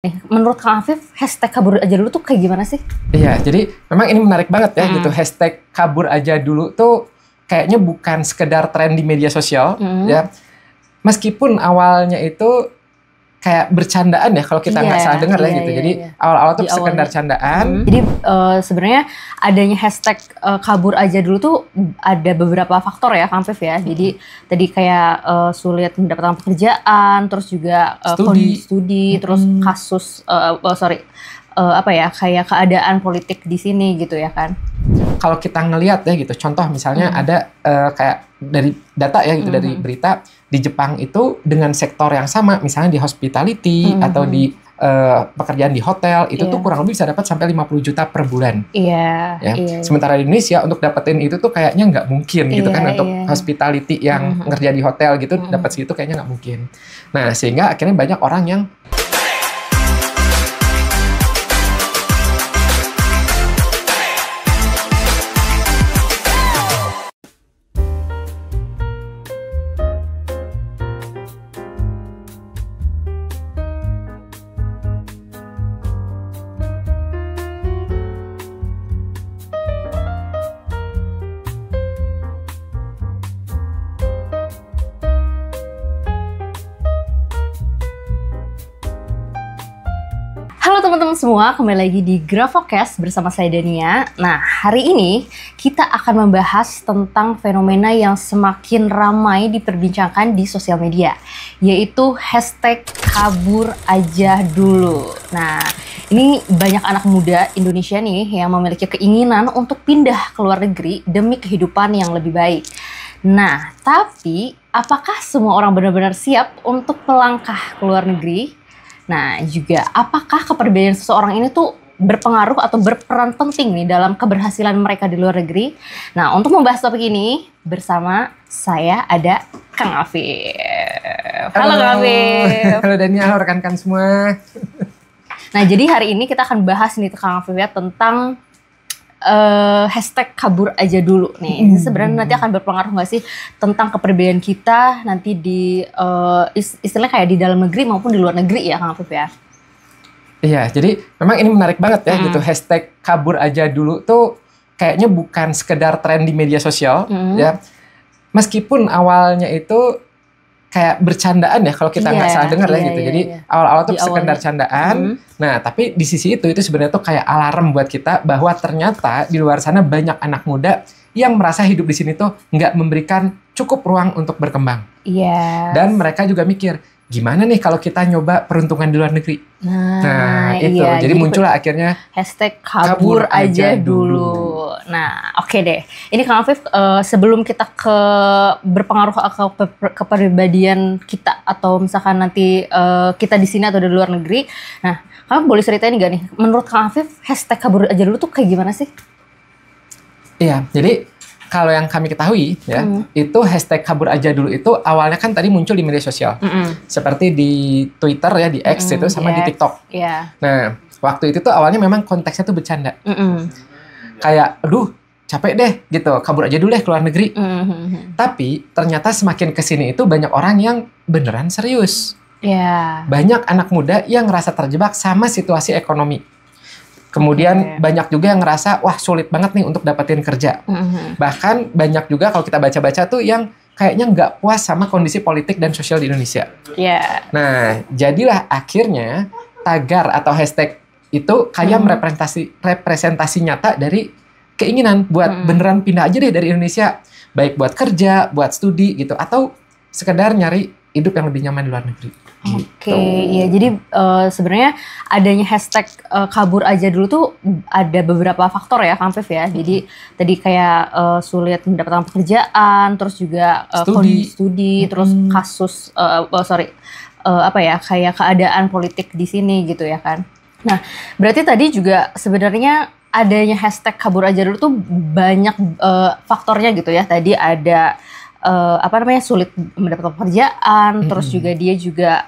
Menurut Kang Afif, hashtag kabur aja dulu tuh kayak gimana sih? Iya, jadi memang ini menarik banget ya gitu. Hashtag kabur aja dulu tuh kayaknya bukan sekedar tren di media sosial ya. Meskipun awalnya itu kayak bercandaan ya kalau kita nggak salah dengar ya gitu. Jadi awal-awal tuh sekedar candaan. Jadi sebenarnya adanya hashtag kabur aja dulu tuh ada beberapa faktor ya Kang Afif ya. Jadi tadi kayak sulit mendapatkan pekerjaan, terus juga kondisi studi, terus kasus kayak keadaan politik di sini gitu ya kan. Kalau kita ngelihat ya gitu, contoh misalnya ada kayak dari data ya gitu dari berita di Jepang itu dengan sektor yang sama, misalnya di hospitality atau di pekerjaan di hotel itu tuh kurang lebih bisa dapat sampai 50 juta per bulan. Sementara di Indonesia untuk dapetin itu tuh kayaknya nggak mungkin gitu kan untuk hospitality yang ngerja di hotel gitu dapat segitu kayaknya nggak mungkin. Nah sehingga akhirnya banyak orang yang Halo teman-teman semua, kembali lagi di Gravocast bersama saya Dania. Nah, hari ini kita akan membahas tentang fenomena yang semakin ramai diperbincangkan di sosial media, yaitu hashtag kabur aja dulu. Nah, ini banyak anak muda Indonesia nih yang memiliki keinginan untuk pindah ke luar negeri demi kehidupan yang lebih baik. Nah, tapi apakah semua orang benar-benar siap untuk melangkah ke luar negeri? Nah, juga apakah kepribadian seseorang ini tuh berpengaruh atau berperan penting nih dalam keberhasilan mereka di luar negeri? Nah, untuk membahas topik ini bersama saya ada Kang Afif. Halo Kang Afif. Halo Dania, halo rekan-rekan semua. Nah, jadi hari ini kita akan bahas nih Kang Afif ya tentang hashtag kabur aja dulu nih. Sebenarnya nanti akan berpengaruh nggak sih tentang kepribadian kita nanti di istilahnya kayak di dalam negeri maupun di luar negeri ya Kang Afif ya? Iya, jadi memang ini menarik banget ya gitu. Hashtag kabur aja dulu tuh kayaknya bukan sekedar tren di media sosial ya. Meskipun awalnya itu kayak bercandaan ya kalau kita nggak salah dengar ya gitu. Jadi awal-awal tuh sekedar candaan. Nah, tapi di sisi itu sebenarnya tuh kayak alarm buat kita bahwa ternyata di luar sana banyak anak muda yang merasa hidup di sini tuh nggak memberikan cukup ruang untuk berkembang. Dan mereka juga mikir, gimana nih kalau kita nyoba peruntungan di luar negeri? Nah itu. Jadi muncullah akhirnya hashtag kabur aja dulu. Nah, oke deh. Ini Kang Afif, sebelum kita berpengaruh ke kepribadian kita atau misalkan nanti kita di sini atau di luar negeri. Nah, Kang boleh ceritain nggak nih? Menurut Kang Afif, hashtag kabur aja dulu tuh kayak gimana sih? Iya, jadi kalau yang kami ketahui ya, itu hashtag kabur aja dulu itu awalnya kan tadi muncul di media sosial. Seperti di Twitter ya, di X itu sama di TikTok. Nah, waktu itu tuh awalnya memang konteksnya tuh bercanda. Kayak, aduh capek deh gitu, kabur aja dulu deh ke luar negeri. Tapi ternyata semakin kesini itu banyak orang yang beneran serius. Banyak anak muda yang ngerasa terjebak sama situasi ekonomi. Kemudian banyak juga yang ngerasa, wah sulit banget nih untuk dapetin kerja. Bahkan banyak juga kalau kita baca-baca tuh yang kayaknya nggak puas sama kondisi politik dan sosial di Indonesia. Nah, jadilah akhirnya tagar atau hashtag itu kayak representasi nyata dari keinginan buat beneran pindah aja deh dari Indonesia. Baik buat kerja, buat studi gitu. Atau sekedar nyari hidup yang lebih nyaman di luar negeri. Ya jadi sebenarnya adanya hashtag kabur aja dulu tuh ada beberapa faktor ya Kang Afif ya. Jadi tadi kayak sulit mendapatkan pekerjaan, terus juga kondisi studi, terus kasus kayak keadaan politik di sini gitu ya kan. Nah, berarti tadi juga sebenarnya adanya hashtag kabur aja dulu tuh banyak faktornya gitu ya. Tadi ada sulit mendapatkan pekerjaan, terus juga dia juga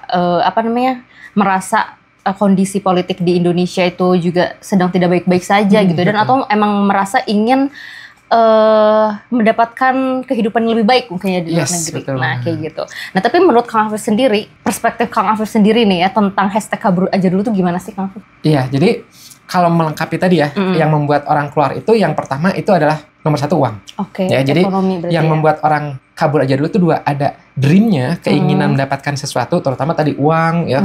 merasa kondisi politik di Indonesia itu juga sedang tidak baik-baik saja gitu, dan atau emang merasa ingin mendapatkan kehidupan yang lebih baik mungkin di luar negeri. Betul. Nah kayak gitu. Nah tapi menurut Kang Afif sendiri, perspektif Kang Afif sendiri nih ya tentang hashtag kabur aja dulu tuh gimana sih Kang Afif? Iya, jadi kalau melengkapi tadi ya, yang membuat orang keluar itu yang pertama itu adalah nomor satu uang. Oke. Ya, jadi yang membuat orang kabur aja dulu tuh dua, ada dreamnya, keinginan mendapatkan sesuatu, terutama tadi uang, ya,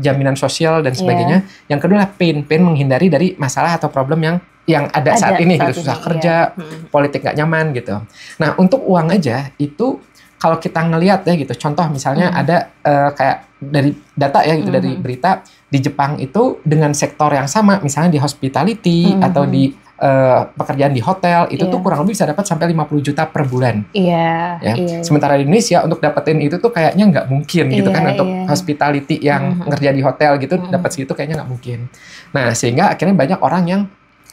jaminan sosial dan sebagainya. Yang kedua pain menghindari dari masalah atau problem yang ada saat ini, gitu, susah kerja, politik nggak nyaman gitu. Nah untuk uang aja itu kalau kita ngelihat ya gitu, contoh misalnya ada kayak dari data ya gitu, dari berita di Jepang itu dengan sektor yang sama, misalnya di hospitality atau di pekerjaan di hotel itu tuh kurang lebih bisa dapat sampai 50 juta per bulan. Ya. Sementara di Indonesia untuk dapetin itu tuh kayaknya nggak mungkin gitu kan, untuk hospitality yang ngerja di hotel gitu dapat segitu kayaknya nggak mungkin. Nah sehingga akhirnya banyak orang yang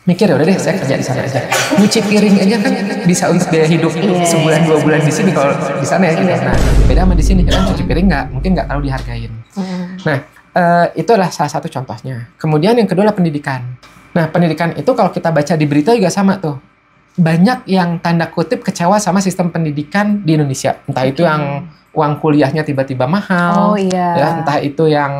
mikir ya udah deh saya kerja di sana aja, nyuci piring aja kan bisa untuk biaya hidup sebulan 2 bulan di sini kalau di sana ya gitu. Nah beda sama di sini kan, cuci piring mungkin nggak terlalu dihargain. Nah itu adalah salah satu contohnya. Kemudian yang kedua adalah pendidikan. Nah pendidikan itu kalau kita baca di berita juga sama tuh, banyak yang tanda kutip kecewa sama sistem pendidikan di Indonesia. Entah itu yang uang kuliahnya tiba-tiba mahal, ya, entah itu yang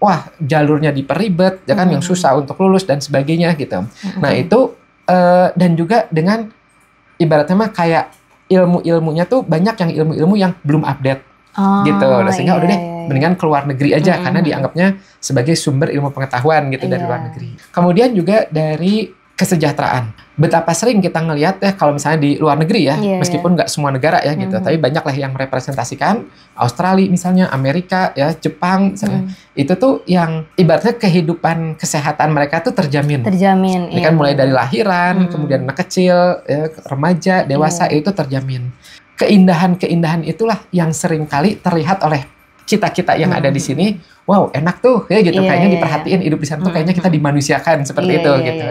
wah jalurnya diperibet, ya kan, yang susah untuk lulus dan sebagainya gitu. Nah itu dan juga dengan ibaratnya mah kayak ilmu-ilmunya tuh banyak yang ilmu-ilmu yang belum update gitu. Nah, sehingga udah deh mendingan keluar negeri aja karena dianggapnya sebagai sumber ilmu pengetahuan gitu dari luar negeri. Kemudian juga dari kesejahteraan. Betapa sering kita ngelihat ya kalau misalnya di luar negeri ya, meskipun nggak semua negara ya gitu, tapi banyak lah yang merepresentasikan Australia misalnya, Amerika ya, Jepang misalnya. Itu tuh yang ibaratnya kehidupan kesehatan mereka tuh terjamin. Ini kan mulai dari lahiran, kemudian anak kecil, ya, remaja, dewasa itu terjamin. Keindahan-keindahan itulah yang sering kali terlihat oleh kita-kita yang ada di sini. Wow, enak tuh ya gitu, kayaknya diperhatiin hidup di sana tuh kayaknya kita dimanusiakan seperti itu gitu.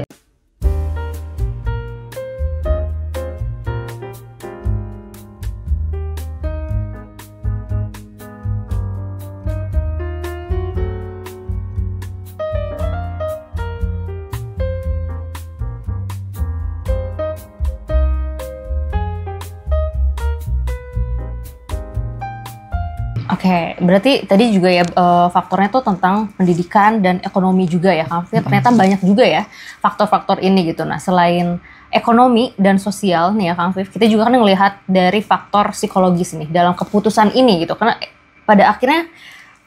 Oke, berarti tadi juga ya faktornya tuh tentang pendidikan dan ekonomi juga ya, Kang Afif. Ternyata banyak juga ya faktor-faktor ini gitu. Nah, selain ekonomi dan sosial nih ya, Kang Afif, kita juga kan ngelihat dari faktor psikologis nih dalam keputusan ini gitu. Karena pada akhirnya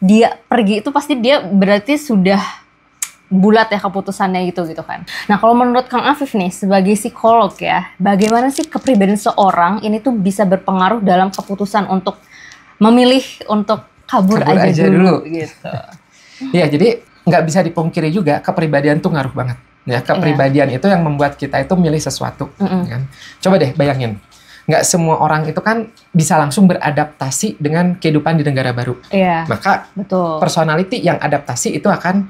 dia pergi itu pasti dia berarti sudah bulat ya keputusannya gitu kan. Nah, kalau menurut Kang Afif nih sebagai psikolog ya, bagaimana sih kepribadian seorang ini tuh bisa berpengaruh dalam keputusan untuk memilih untuk kabur aja dulu gitu. Ya, jadi nggak bisa dipungkiri juga kepribadian tuh ngaruh banget. Ya, kepribadian itu yang membuat kita itu milih sesuatu. Kan? Coba deh bayangin, nggak semua orang itu kan bisa langsung beradaptasi dengan kehidupan di negara baru. Maka personality yang adaptasi itu akan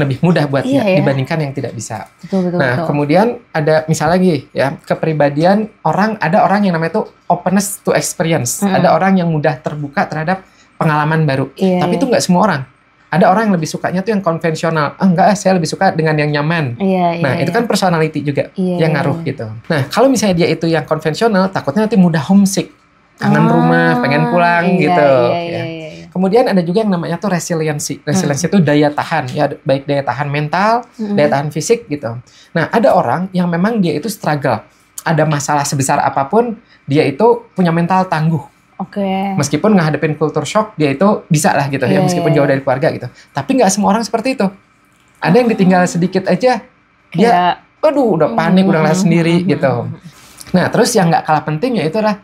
lebih mudah buat dia dibandingkan yang tidak bisa. Kemudian ada misalnya lagi ya, kepribadian ada orang yang namanya tuh openness to experience. Ada orang yang mudah terbuka terhadap pengalaman baru. Tapi itu nggak semua orang. Ada orang yang lebih sukanya tuh yang konvensional. Saya lebih suka dengan yang nyaman. Itu kan personality juga yang ngaruh gitu. Nah, kalau misalnya dia itu yang konvensional, takutnya nanti mudah homesick, kangen rumah, pengen pulang gitu. Kemudian ada juga yang namanya tuh resiliensi. Resiliensi itu daya tahan, ya, baik daya tahan mental, daya tahan fisik gitu. Nah, ada orang yang memang dia itu struggle. Ada masalah sebesar apapun, dia itu punya mental tangguh. Meskipun ngadepin culture shock, dia itu bisa lah gitu ya, meskipun jauh dari keluarga gitu. Tapi nggak semua orang seperti itu. Ada yang ditinggal sedikit aja, dia, udah panik, udah ngerasa sendiri gitu. Nah, terus yang nggak kalah penting yaitu adalah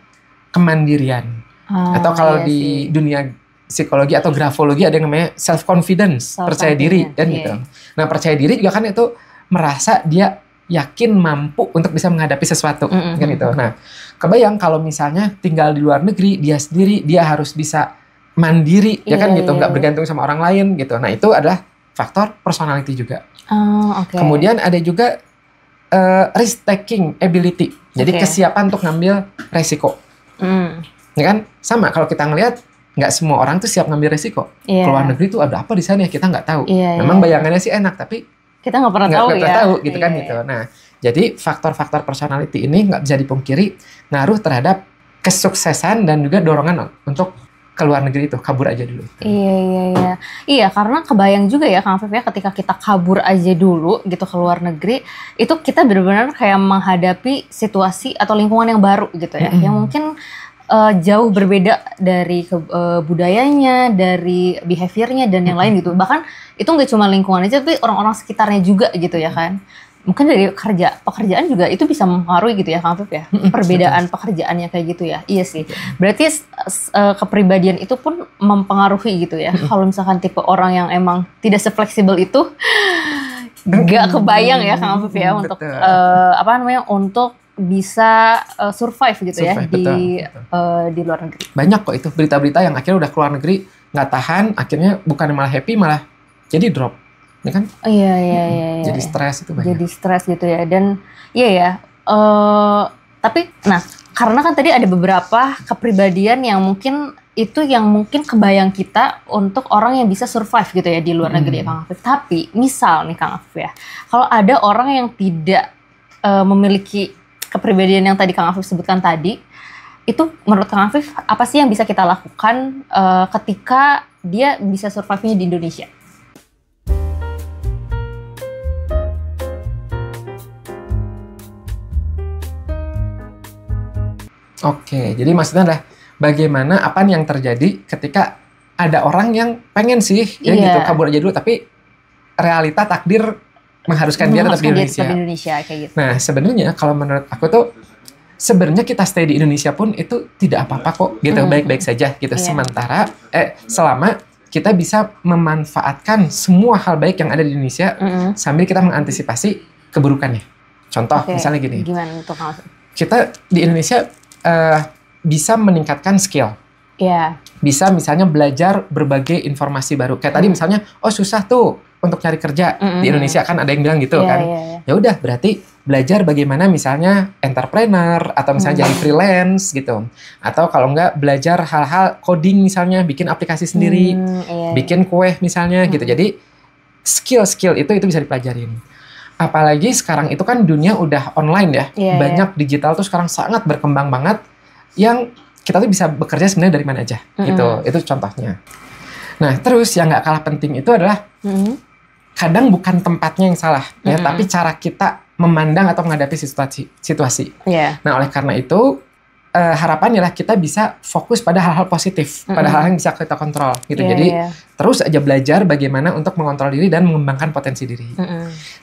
kemandirian. Atau kalau di dunia psikologi atau grafologi ada yang namanya self confidence, percaya diri kan gitu. Nah, percaya diri juga kan itu merasa dia yakin mampu untuk bisa menghadapi sesuatu kan gitu. Nah, kebayang kalau misalnya tinggal di luar negeri, dia sendiri, dia harus bisa mandiri ya kan gitu, nggak bergantung sama orang lain gitu. Nah, itu adalah faktor personality juga. Kemudian ada juga risk taking ability. Jadi kesiapan untuk ngambil resiko. Ya kan? Sama kalau kita ngelihat nggak semua orang tuh siap ngambil resiko. Keluar negeri tuh ada apa di sana ya, kita nggak tahu. Memang bayangannya sih enak, tapi kita nggak pernah tahu gitu kan gitu. Nah, Jadi faktor-faktor personality ini nggak bisa dipungkiri ngaruh terhadap kesuksesan dan juga dorongan untuk keluar negeri itu, kabur aja dulu. Iya, karena kebayang juga ya Kang Afif ya, ketika kita kabur aja dulu gitu ke luar negeri, itu kita benar-benar kayak menghadapi situasi atau lingkungan yang baru gitu ya, yang mungkin jauh berbeda dari budayanya, dari behaviornya dan yang lain gitu. Bahkan itu nggak cuma lingkungan aja, tapi orang-orang sekitarnya juga gitu ya kan. Mungkin dari pekerjaan juga itu bisa mempengaruhi gitu ya Kang Afif ya, perbedaan pekerjaannya kayak gitu ya. Iya sih, berarti kepribadian itu pun mempengaruhi gitu ya. Kalau misalkan tipe orang yang emang tidak se-fleksibel itu, gak kebayang ya Kang Afif ya untuk untuk bisa survive gitu ya di luar negeri. Banyak kok itu berita-berita yang akhirnya udah keluar negeri nggak tahan, akhirnya bukan malah happy, malah jadi drop. Ya kan? Iya. Jadi stres itu banyak. Jadi stres gitu ya. Dan tapi karena kan tadi ada beberapa kepribadian yang mungkin kebayang kita untuk orang yang bisa survive gitu ya di luar negeri ya Kang Afif. Tapi misal nih Kang Afif ya, kalau ada orang yang tidak memiliki kepribadian yang tadi Kang Afif sebutkan tadi, itu menurut Kang Afif apa sih yang bisa kita lakukan ketika dia bisa survive-nya di Indonesia? Oke, jadi maksudnya adalah bagaimana apa yang terjadi ketika ada orang yang pengen sih gitu kabur aja dulu, tapi realita takdir mengharuskan dia tetap di Indonesia. Kayak gitu. Nah, sebenarnya kalau menurut aku tuh sebenarnya kita stay di Indonesia pun itu tidak apa-apa kok gitu, baik-baik saja gitu. Sementara selama kita bisa memanfaatkan semua hal baik yang ada di Indonesia sambil kita mengantisipasi keburukannya. Contoh misalnya gini. Gimana untuk kita di Indonesia bisa meningkatkan skill. Bisa misalnya belajar berbagai informasi baru. Kayak tadi misalnya, susah tuh untuk cari kerja di Indonesia, kan ada yang bilang gitu kan. Ya udah, berarti belajar bagaimana misalnya entrepreneur atau misalnya jadi freelance gitu. Atau kalau enggak belajar hal-hal coding misalnya, bikin aplikasi sendiri, bikin kue misalnya gitu. Jadi skill-skill itu bisa dipelajarin. Apalagi sekarang itu kan dunia udah online ya. Banyak digital tuh sekarang sangat berkembang banget, yang kita tuh bisa bekerja sebenarnya dari mana aja gitu. Itu contohnya. Nah, terus yang nggak kalah penting itu adalah kadang bukan tempatnya yang salah ya, tapi cara kita memandang atau menghadapi situasi. Nah, oleh karena itu harapannya lah kita bisa fokus pada hal-hal positif, pada hal-hal yang bisa kita kontrol gitu. Jadi terus aja belajar bagaimana untuk mengontrol diri dan mengembangkan potensi diri.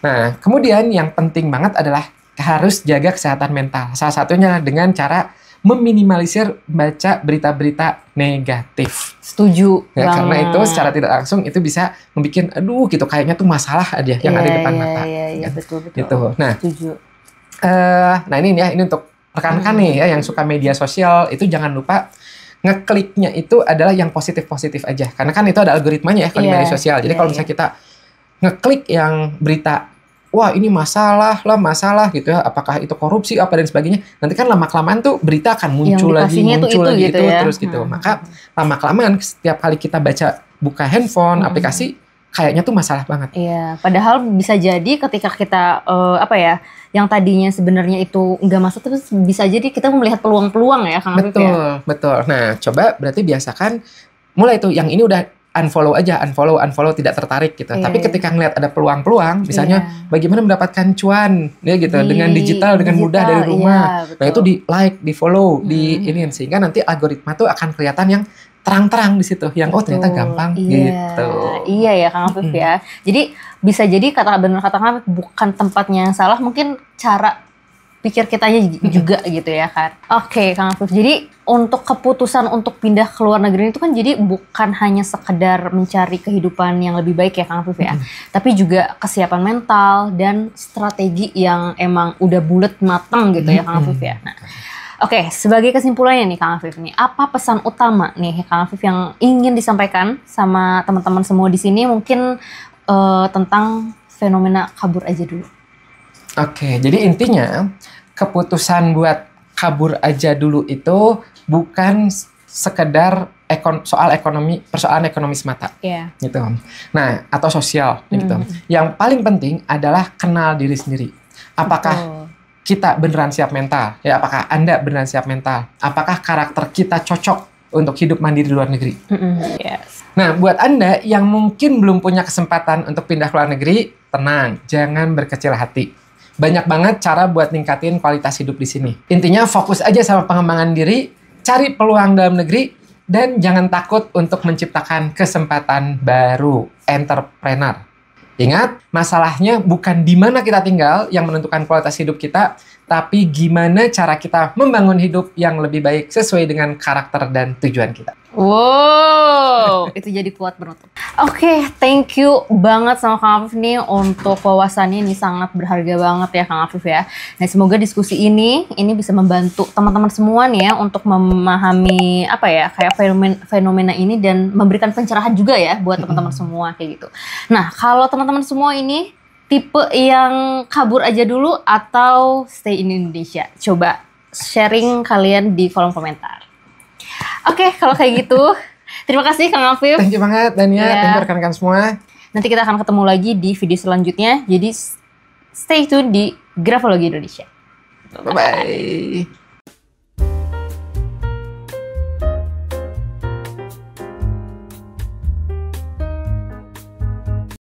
Nah, kemudian yang penting banget adalah harus jaga kesehatan mental. Salah satunya dengan cara meminimalisir baca berita-berita negatif. Setuju ya, karena itu secara tidak langsung itu bisa membuat gitu kayaknya tuh masalah aja yang ada di depan mata. Iya, betul. Gitu. Nah, setuju. Nah ini untuk rekan-rekan nih ya yang suka media sosial, itu jangan lupa ngekliknya itu adalah yang positif-positif aja. Karena kan itu ada algoritmanya ya kalau di media sosial. Jadi kalau misalnya kita ngeklik yang berita, wah ini masalah gitu ya, apakah itu korupsi apa dan sebagainya, nanti kan lama-kelamaan tuh berita akan muncul lagi gitu ya. Terus gitu. Maka lama-kelamaan setiap kali kita buka handphone, aplikasi, kayaknya tuh masalah banget. Iya, padahal bisa jadi ketika kita yang tadinya sebenarnya itu nggak masuk, terus bisa jadi kita melihat peluang-peluang ya Kang Afif ya. Betul. Nah, coba berarti biasakan mulai tuh yang ini udah unfollow tidak tertarik gitu. Tapi ketika ngeliat ada peluang-peluang, misalnya bagaimana mendapatkan cuan ya gitu dengan digital dengan mudah dari rumah. Nah, itu di like, di follow, di ini sehingga nanti algoritma tuh akan kelihatan yang terang-terang di situ, yang ternyata gampang gitu. Iya ya Kang Afif ya. Jadi bisa jadi kata Kang Afif bukan tempatnya yang salah, mungkin cara pikir kitanya juga gitu ya kan. Oke Kang Afif, jadi untuk keputusan untuk pindah ke luar negeri itu kan jadi bukan hanya sekedar mencari kehidupan yang lebih baik ya Kang Afif ya, tapi juga kesiapan mental dan strategi yang emang udah bulet mateng gitu ya Kang Afif ya. Nah, oke, sebagai kesimpulannya nih Kang Afif nih, apa pesan utama nih Kang Afif yang ingin disampaikan sama teman-teman semua di sini mungkin tentang fenomena kabur aja dulu? Oke, jadi intinya keputusan buat kabur aja dulu itu bukan sekedar persoalan ekonomi semata, gitu. Nah, atau sosial, gitu. Yang paling penting adalah kenal diri sendiri. Apakah kita beneran siap mental? Ya, apakah Anda beneran siap mental? Apakah karakter kita cocok untuk hidup mandiri di luar negeri? Yes. Nah, buat Anda yang mungkin belum punya kesempatan untuk pindah ke luar negeri, tenang, jangan berkecil hati. Banyak banget cara buat ningkatin kualitas hidup di sini. Intinya fokus aja sama pengembangan diri, cari peluang dalam negeri, dan jangan takut untuk menciptakan kesempatan baru, entrepreneur. Ingat, masalahnya bukan di mana kita tinggal yang menentukan kualitas hidup kita, tapi gimana cara kita membangun hidup yang lebih baik sesuai dengan karakter dan tujuan kita. Wow, itu jadi kuat penutup. Oke, thank you banget sama Kang Afif nih untuk wawasannya, ini sangat berharga banget ya Kang Afif ya. Nah, semoga diskusi ini bisa membantu teman-teman semua nih ya untuk memahami apa ya kayak fenomena ini dan memberikan pencerahan juga ya buat teman-teman semua kayak gitu. Nah, kalau teman-teman semua ini tipe yang kabur aja dulu atau stay in Indonesia, coba sharing kalian di kolom komentar. Oke, kalau kayak gitu, terima kasih Kang Afif. Thank you banget Dania, thank you rekan-rekan semua. Nanti kita akan ketemu lagi di video selanjutnya, jadi stay tune di Grafologi Indonesia. Bye-bye.